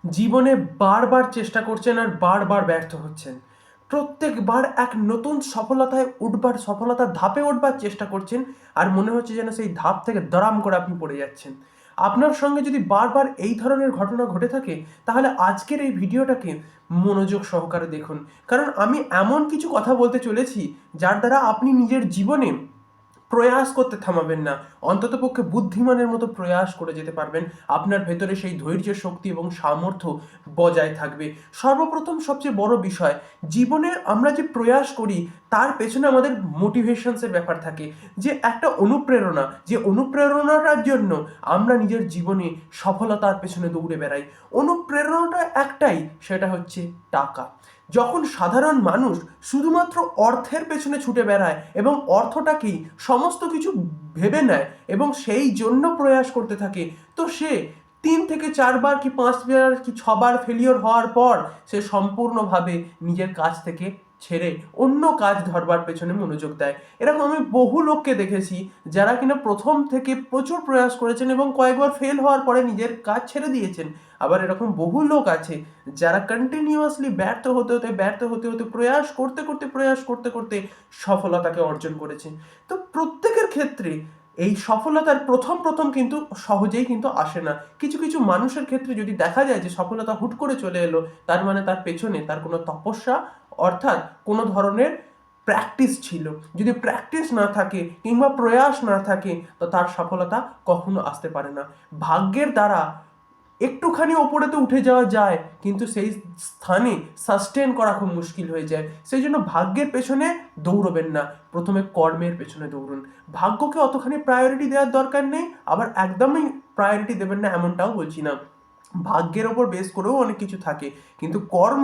জীবনে বারবার চেষ্টা করছেন আর বারবার ব্যর্থ হচ্ছেন। প্রত্যেকবার এক নতুন সফলতায় উঠবার, সফলতার ধাপে উঠবার চেষ্টা করছেন, আর মনে হচ্ছে যেন সেই ধাপ থেকে দড়াম করে আপনি পড়ে যাচ্ছেন। আপনার সঙ্গে যদি বারবার এই ধরনের ঘটনা ঘটে থাকে, তাহলে আজকের এই ভিডিওটাকে মনোযোগ সহকারে দেখুন। কারণ আমি এমন কিছু কথা বলতে চলেছি যার দ্বারা আপনি নিজের জীবনে প্রয়াস করতে থামাবেন না, অন্ততপক্ষে বুদ্ধিমানের মতো প্রয়াস করে যেতে পারবেন। আপনার ভেতরে সেই ধৈর্য, শক্তি এবং সামর্থ্য বজায় থাকবে। সর্বপ্রথম সবচেয়ে বড় বিষয়, জীবনে আমরা যে প্রয়াস করি তার পেছনে আমাদের মোটিভেশনসের ব্যাপার থাকে, যে একটা অনুপ্রেরণা, যে অনুপ্রেরণাটার জন্য আমরা নিজের জীবনে সফলতার পেছনে দৌড়ে বেড়াই। অনুপ্রেরণাটা একটাই, সেটা হচ্ছে টাকা। যখন সাধারণ মানুষ শুধুমাত্র অর্থের পেছনে ছুটে বেড়ায় এবং অর্থটাকেই সমস্ত কিছু ভেবে নেয় এবং সেই জন্য প্রয়াস করতে থাকে, তো সে 3 থেকে 4 বার কি 5 বার কি 6 বার ফেলিওর হওয়ার পর সে সম্পূর্ণভাবে নিজের কাজ থেকে ছেড়ে অন্য কাজ ধরবার পেছনে মনোযোগ দেয়। এরকম আমি বহু লোককে দেখেছি যারা কিনা প্রথম থেকে প্রচুর প্রয়াস করেছেন এবং কয়েকবার ফেল হওয়ার পরে নিজের কাজ ছেড়ে দিয়েছেন। আবার এরকম বহু লোক আছে যারা কন্টিনিউয়াসলি ব্যর্থ হতে হতে প্রয়াস করতে করতে সফলতাকে অর্জন করেছে। তো প্রত্যেকের ক্ষেত্রে এই সফলতার প্রথম প্রথম কিন্তু সহজেই কিন্তু আসে না। কিছু কিছু মানুষের ক্ষেত্রে যদি দেখা যায় যে সফলতা হুট করে চলে এলো, তার মানে তার পেছনে তার কোনো তপস্যা, অর্থাৎ কোনো ধরনের প্র্যাকটিস ছিল। যদি প্র্যাকটিস না থাকে কিংবা প্রয়াস না থাকে, তো তার সফলতা কখনো আসতে পারে না। ভাগ্যের দ্বারা একটুখানি ওপরে তো উঠে যাওয়া যায়, কিন্তু সেই স্থানে সাস্টেন করা খুব মুশকিল হয়ে যায়। সেই জন্য ভাগ্যের পেছনে দৌড়বেন না, প্রথমে কর্মের পেছনে দৌড়ুন। ভাগ্যকে অতখানি প্রায়োরিটি দেওয়ার দরকার নেই, আবার একদমই প্রায়োরিটি দেবেন না এমনটাও বলছি না। ভাগ্যের ওপর বেস করেও অনেক কিছু থাকে, কিন্তু কর্ম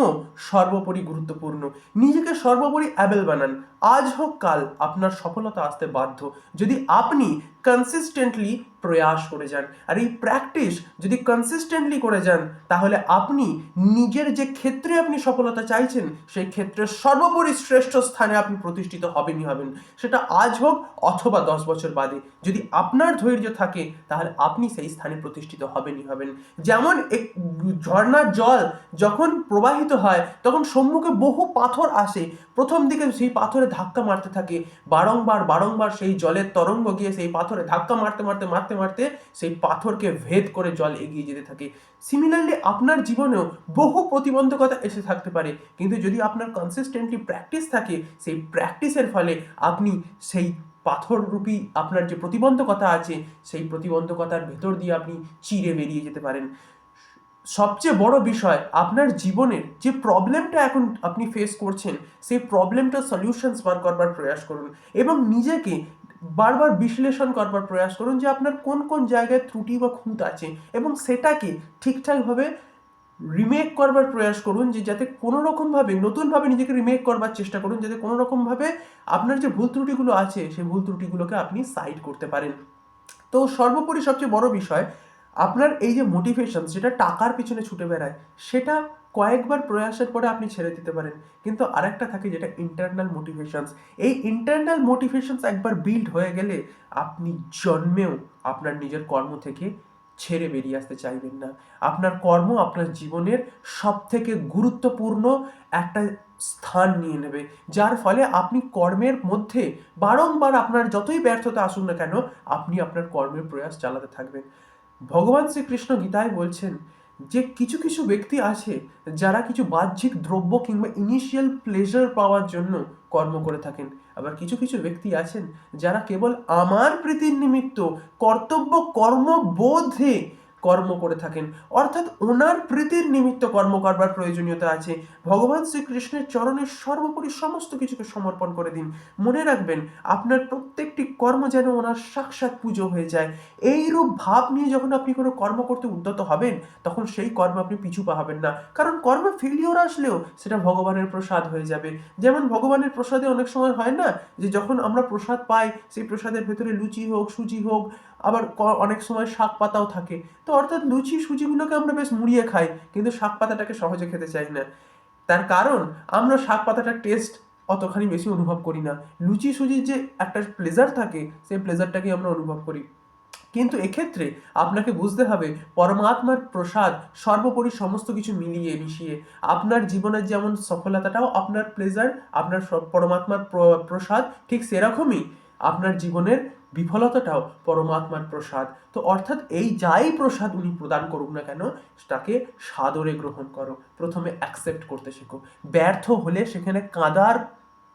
সর্বোপরি গুরুত্বপূর্ণ। নিজেকে সর্বোপরি অ্যাবেল বানান। আজ হোক কাল আপনার সফলতা আসতে বাধ্য, যদি আপনি কনসিস্টেন্টলি প্রয়াস করে যান। আর এই প্র্যাকটিস যদি কনসিস্টেন্টলি করে যান, তাহলে আপনি নিজের যে ক্ষেত্রে আপনি সফলতা চাইছেন সেই ক্ষেত্রের সর্বোপরি শ্রেষ্ঠ স্থানে আপনি প্রতিষ্ঠিত হবেনই হবেন। সেটা আজ হোক অথবা 10 বছর বাদে, যদি আপনার ধৈর্য থাকে তাহলে আপনি সেই স্থানে প্রতিষ্ঠিত হবেনই হবেন। যেমন এক ঝর্ণার জল যখন প্রবাহিত হয় তখন সম্মুখে বহু পাথর আসে, প্রথম দিকে সেই পাথরে ধাক্কা মারতে থাকে, বারংবার বারংবার সেই জলের তরঙ্গ গিয়ে সেই পাথরে ধাক্কা মারতে মারতে মারতে মারতে সেই পাথরকে ভেদ করে জল এগিয়ে যেতে থাকে। সিমিলারলি আপনার জীবনেও বহু প্রতিবন্ধকতা এসে থাকতে পারে, কিন্তু যদি আপনার কনসিস্টেন্টলি প্র্যাকটিস থাকে, সেই প্র্যাকটিসের ফলে আপনি সেই পাথররূপী আপনার যে প্রতিবন্ধকতা আছে সেই প্রতিবন্ধকতার ভেতর দিয়ে আপনি চিরে বেরিয়ে যেতে পারেন। সবচেয়ে বড় বিষয়, আপনার জীবনের যে প্রবলেমটা এখন আপনি ফেস করছেন সেই প্রবলেমটার সলিউশনস বার করবার প্রয়াস করুন এবং নিজেকে বারবার বিশ্লেষণ করবার প্রয়াস করুন যে আপনার কোন কোন জায়গায় ত্রুটি বা খুঁত আছে, এবং সেটাকে ঠিকঠাকভাবে রিমেক করবার প্রয়াস করুন, যে যাতে কোনো রকমভাবে নতুনভাবে নিজেকে রিমেক করবার চেষ্টা করুন, যাতে কোনো রকমভাবে আপনার যে ভুল ত্রুটিগুলো আছে সেই ভুল ত্রুটিগুলোকে আপনি সাইড করতে পারেন। তো সর্বোপরি সবচেয়ে বড় বিষয়, আপনার এই যে মোটিভেশন যেটা টাকার পিছনে ছুটে বেড়ায়, সেটা কয়েকবার প্রয়াসের পরে আপনি ছেড়ে দিতে পারেন, কিন্তু আরেকটা থাকে যেটা ইন্টারনাল মোটিভেশনস। এই ইন্টারনাল মোটিভেশনস একবার বিল্ড হয়ে গেলে আপনি জন্মেও আপনার নিজের কর্ম থেকে ছেড়ে বেরিয়ে আসতে চাইবেন না। আপনার কর্ম আপনার জীবনের সব থেকে গুরুত্বপূর্ণ একটা স্থান নিয়ে নেবে, যার ফলে আপনি কর্মের মধ্যে বারংবার আপনার যতই ব্যর্থতা আসুক না কেন, আপনি আপনার কর্মের প্রয়াস চালাতে থাকবেন। ভগবান শ্রীকৃষ্ণ গীতায় বলছেন যে কিছু কিছু ব্যক্তি আছে যারা কিছু বাহ্যিক দ্রব্য কিংবা ইনিশিয়াল প্লেজার পাওয়ার জন্য কর্ম করে থাকেন, আবার কিছু কিছু ব্যক্তি আছেন যারা কেবল আমার প্রীতির নিমিত্ত কর্তব্য কর্মবোধে কর্ম করে থাকেন, অর্থাৎ ওনার প্রীতির নিমিত্ত কর্ম করবার প্রয়োজনীয়তা আছে। ভগবান শ্রীকৃষ্ণের চরণে সর্বোপরি সমস্ত কিছুকে সমর্পণ করে দিন। মনে রাখবেন, আপনার প্রত্যেকটি কর্ম যেন ওনার সাক্ষাৎ পুজো হয়ে যায়। এইরূপ ভাব নিয়ে যখন আপনি কোনো কর্ম করতে উদ্যত হবেন, তখন সেই কর্ম আপনি পিছু পাবেন না, কারণ কর্মে ফেলিওর আসলেও সেটা ভগবানের প্রসাদ হয়ে যাবে। যেমন ভগবানের প্রসাদে অনেক সময় হয় না যে যখন আমরা প্রসাদ পাই সেই প্রসাদের ভেতরে লুচি হোক, সুজি হোক, আবার অনেক সময় শাক পাতাও থাকে। তো অর্থাৎ লুচি সুজিগুলোকে আমরা বেশ মুড়িয়ে খাই, কিন্তু শাক পাতাটাকে সহজে খেতে চাই না। তার কারণ আমরা শাক পাতাটার টেস্ট অতখানি বেশি অনুভব করি না। লুচি সুজির যে একটা প্লেজার থাকে সেই প্লেজারটাকে আমরা অনুভব করি। কিন্তু এক্ষেত্রে আপনাকে বুঝতে হবে পরমাত্মার প্রসাদ সর্বোপরি সমস্ত কিছু মিলিয়ে মিশিয়ে আপনার জীবনের যেমন সফলতাটাও আপনার প্লেজার, আপনার পরমাত্মার প্রসাদ, ঠিক সেরকমই আপনার জীবনের বিফলতাটাও পরমাত্মার প্রসাদ। তো অর্থাৎ এই যাই প্রসাদ উনি প্রদান করুক না কেন তাকে সাদরে গ্রহণ করো, প্রথমে অ্যাকসেপ্ট করতে শেখো। ব্যর্থ হলে সেখানে কাঁদার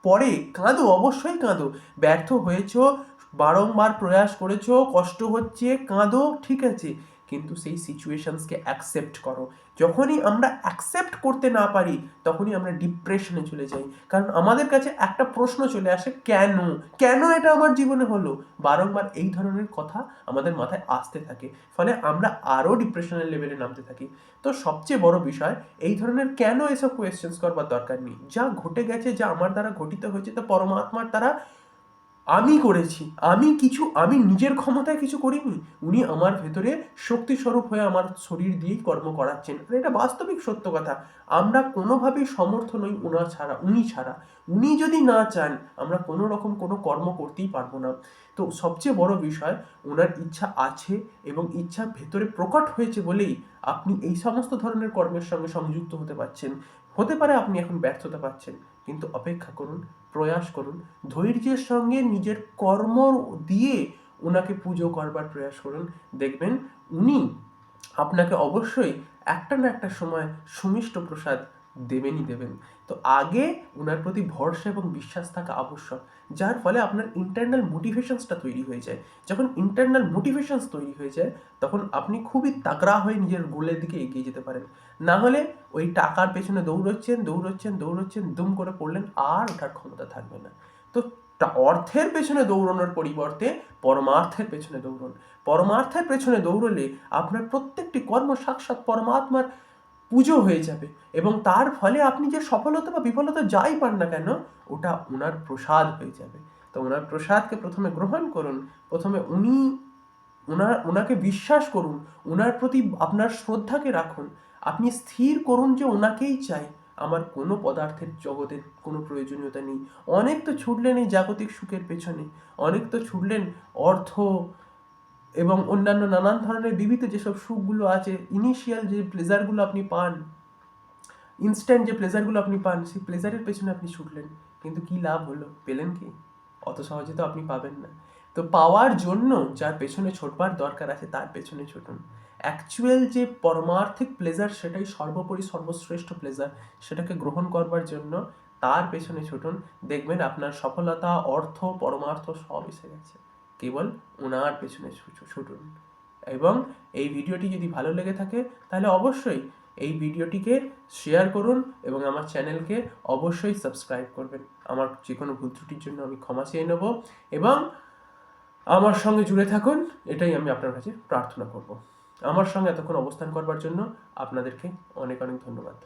পরে কাঁদো, অবশ্যই কাঁদো। ব্যর্থ হয়েছ, বারংবার প্রয়াস করেছো, কষ্ট হচ্ছে, কাঁদো, ঠিক আছে, কিন্তু সেই সিচুয়েশনসকে অ্যাকসেপ্ট করো। যখনই আমরা অ্যাকসেপ্ট করতে না পারি তখনই আমরা ডিপ্রেশনে চলে যাই, কারণ আমাদের কাছে একটা প্রশ্ন চলে আসে, কেন কেন এটা আমার জীবনে হলো। বারংবার এই ধরনের কথা আমাদের মাথায় আসতে থাকে, ফলে আমরা আরও ডিপ্রেশনের লেভেলে নামতে থাকি। তো সবচেয়ে বড় বিষয়, এই ধরনের কেন এসব কোয়েশ্চেন্স করবার দরকার নেই। যা ঘটে গেছে, যা আমার দ্বারা ঘটিত হয়েছে, তা পরমাত্মার দ্বারা আমি করেছি। আমি নিজের ক্ষমতায় কিছু করিনি, উনি আমার ভেতরে শক্তিস্বরূপ হয়ে আমার শরীর দিয়েই কর্ম করাচ্ছেন। আর এটা বাস্তবিক সত্য কথা। আমরা কোনোভাবেই সমর্থ নই উনি ছাড়া। উনি যদি না চান আমরা কোনো রকম কোনো কর্ম করতেই পারবো না। তো সবচেয়ে বড় বিষয়, ওনার ইচ্ছা আছে এবং ইচ্ছা ভেতরে প্রকট হয়েছে বলেই আপনি এই সমস্ত ধরনের কর্মের সঙ্গে সংযুক্ত হতে পারছেন। হতে পারে আপনি এখন ব্যর্থতা পাচ্ছেন, কিন্তু অপেক্ষা করুন, প্রয়াস করুন, ধৈর্যের সঙ্গে নিজের কর্ম দিয়ে ওনাকে পুজো করবার প্রয়াস করুন। দেখবেন উনি আপনাকে অবশ্যই একটা না একটা সময় সুমিষ্ট প্রসাদ দেবেনই দেবেন। তো আগে ওনার প্রতি ভরসা এবং বিশ্বাস থাকা আবশ্যক, যার ফলে আপনার ইন্টারনাল মোটিভেশনসটা তৈরি হয়ে যায়। যখন ইন্টারনাল মোটিভেশনস তৈরি হয়ে যায় তখন আপনি খুবই তাগড়া হয়ে নিজের গোলের দিকে এগিয়ে যেতে পারেন। না হলে ওই টাকার পেছনে দৌড়চ্ছেন, দুম করে পড়লেন, আর ওঠার ক্ষমতা থাকবে না। তো অর্থের পেছনে দৌড়ানোর পরিবর্তে পরমার্থের পেছনে দৌড়ুন। পরমার্থের পেছনে দৌড়লে আপনার প্রত্যেকটি কর্ম সাক্ষাৎ পরমাত্মার পুজো হয়ে যাবে, এবং তার ফলে আপনি যে সফলতা বা বিফলতা যাই পান না কেন ওটা ওনার প্রসাদ হয়ে যাবে। তো ওনার প্রসাদকে প্রথমে গ্রহণ করুন, প্রথমে ওনাকে বিশ্বাস করুন, ওনার প্রতি আপনার শ্রদ্ধাকে রাখুন। আপনি স্থির করুন যে ওনাকেই চাই, আমার কোনো পদার্থের জগতের কোনো প্রয়োজনীয়তা নেই। অনেক তো ছুটলেন এই জাগতিক সুখের পেছনে, অনেক তো ছুটলেন অর্থ এবং অন্যান্য নানান ধরনের বিবিধ যেসব সুখগুলো আছে, ইনিশিয়াল যে প্লেজারগুলো আপনি পান, ইনস্ট্যান্ট যে প্লেজারগুলো আপনি পান, সেই প্লেজারের পেছনে আপনি ছুটলেন, কিন্তু কি লাভ হলো? পেলেন কি? অত সহজে তো আপনি পাবেন না। তো পাওয়ার জন্য যার পেছনে ছোটবার দরকার আছে তার পেছনে ছুটুন। অ্যাকচুয়াল যে পরমার্থিক প্লেজার সেটাই সর্বোপরি সর্বশ্রেষ্ঠ প্লেজার, সেটাকে গ্রহণ করবার জন্য তার পেছনে ছুটুন। দেখবেন আপনার সফলতা, অর্থ, পরমার্থ সব এসে গেছে। কেবল ওনার পেছনে ছুটুন। এবং এই ভিডিওটি যদি ভালো লেগে থাকে তাহলে অবশ্যই এই ভিডিওটিকে শেয়ার করুন এবং আমার চ্যানেলকে অবশ্যই সাবস্ক্রাইব করবেন। আমার যে কোনো ভুল ত্রুটির জন্য আমি ক্ষমা চেয়ে নেব, এবং আমার সঙ্গে জুড়ে থাকুন, এটাই আমি আপনার কাছে প্রার্থনা করব। আমার সঙ্গে এতক্ষণ অবস্থান করবার জন্য আপনাদেরকে অনেক অনেক ধন্যবাদ।